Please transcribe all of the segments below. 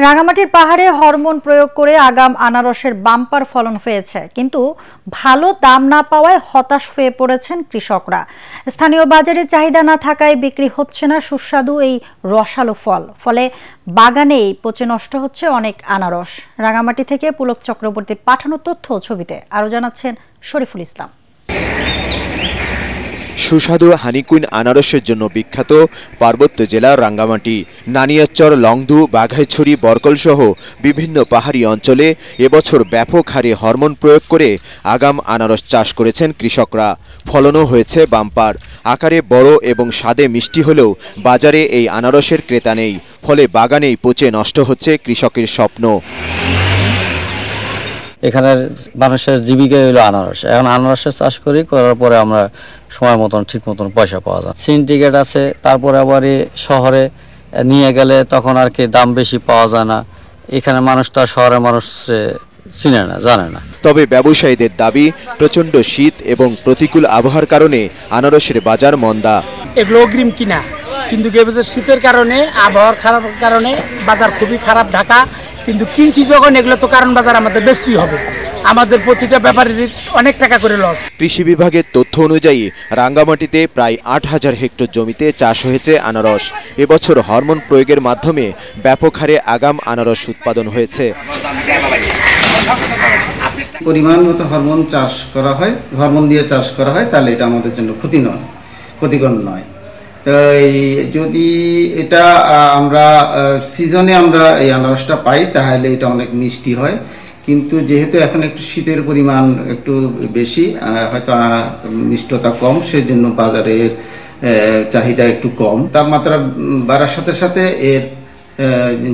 রাঙামাটির পাহাড়ে হরমোন প্রয়োগ করে আগাম আনারসের বাম্পার ফলন হয়েছে, কিন্তু ভালো দাম না পাওয়ায় হতাশ হয়ে পড়েছেন কৃষকরা। স্থানীয় বাজারে চাহিদা না থাকায় বিক্রি হচ্ছে না সুস্বাদু এই রসালো ফল, ফলে বাগানেই পচে নষ্ট হচ্ছে অনেক আনারস। রাঙামাটি থেকে পুলক চক্রবর্তীর পাঠানো তথ্য ছবিতে আরো জানাচ্ছেন শরীফুল ইসলাম। সুস্বাদু হানিকুইন আনারসের জন্য বিখ্যাত পার্বত্য জেলা রাঙ্গামাটি। নানিয়ারচর, লংদু, বাঘাইছড়ি, বরকল সহ বিভিন্ন পাহাড়ি অঞ্চলে এবছর ব্যাপক হারে হরমোন প্রয়োগ করে আগাম আনারস চাষ করেছেন কৃষকরা। ফলনও হয়েছে বাম্পার। আকারে বড় এবং স্বাদে মিষ্টি হলেও বাজারে এই আনারসের ক্রেতা নেই, ফলে বাগানেই পচে নষ্ট হচ্ছে কৃষকের স্বপ্ন। এখানের মানুষের জীবিকা হলো আনারস। এখন আনারসের চাষ করার পরে আমরা সময় মতন ঠিক মতন পয়সা পাওয়া যায়। সিন্ডিকেট আছে, তারপরে আবার শহরে নিয়ে গেলে তখন আর কি দাম বেশি পাওয়া যায় না। এখানে মানুষটা শহরের মানুষ চিনে না, জানে না। তবে ব্যবসায়ীদের দাবি, প্রচণ্ড শীত এবং প্রতিকূল আবহাওয়ার কারণে আনারসের বাজার মন্দা। এগুলো অগ্রিম কিনা, কিন্তু শীতের কারণে, আবহাওয়ার খারাপের কারণে বাজার খুবই খারাপ ঢাকা। কিন্তু কিনছি যখন, এগুলো তো কারণ বাজার আমাদের বেচতেই হবে। আমাদের প্রতিটা ব্যাপারীর অনেক টাকা করে লস। কৃষি বিভাগের তথ্য অনুযায়ী রাঙ্গামাটিতে প্রায় ৮,০০০ হেক্টর জমিতে চাষ হয়েছে আনারস। এবছর হরমোন প্রয়োগের মাধ্যমে ব্যাপক হারে আগাম আনারস উৎপাদন হয়েছে। পরিমাণ মতো হরমোন চাষ করা হয়, হরমোন দিয়ে চাষ করা হয়, তাহলে এটা আমাদের জন্য ক্ষতিকর নয়। তো যদি এটা আমরা সিজনে আমরা এই আনারসটা পাই, তাহলে এটা অনেক মিষ্টি হয়। কিন্তু যেহেতু এখন একটু শীতের পরিমাণ একটু বেশি, হয়তো মিষ্টতা কম, সেজন্য বাজারের চাহিদা একটু কম। তাপমাত্রা বাড়ার সাথে সাথে এর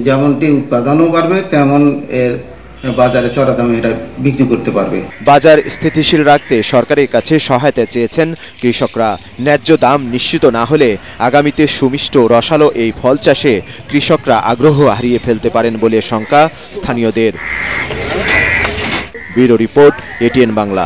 যেমনটি উৎপাদনও বাড়বে, তেমন এর বাজারে চড়া দামে এটা বিক্রি করতে পারবে। বাজার স্থিতিশীল রাখতে সরকারের কাছে সহায়তা চেয়েছেন কৃষকরা। ন্যায্য দাম নিশ্চিত না হলে আগামীতে সুমিষ্ট রসালো এই ফল চাষে কৃষকরা আগ্রহ হারিয়ে ফেলতে পারেন বলে শঙ্কা স্থানীয়দের। Bureau report, ATN Bangla.